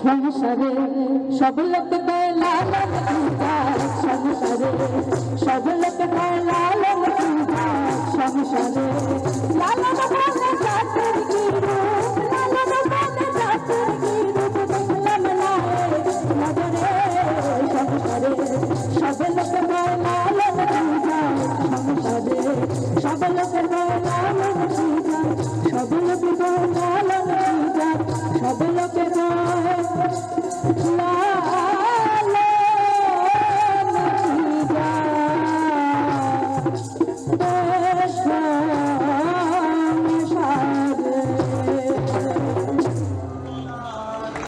সংসারে সব লোক দেয় লালন পূজা সংসারে সব লোক দেয় লালন পূজা সংসারে লালন ভাঙে যাতে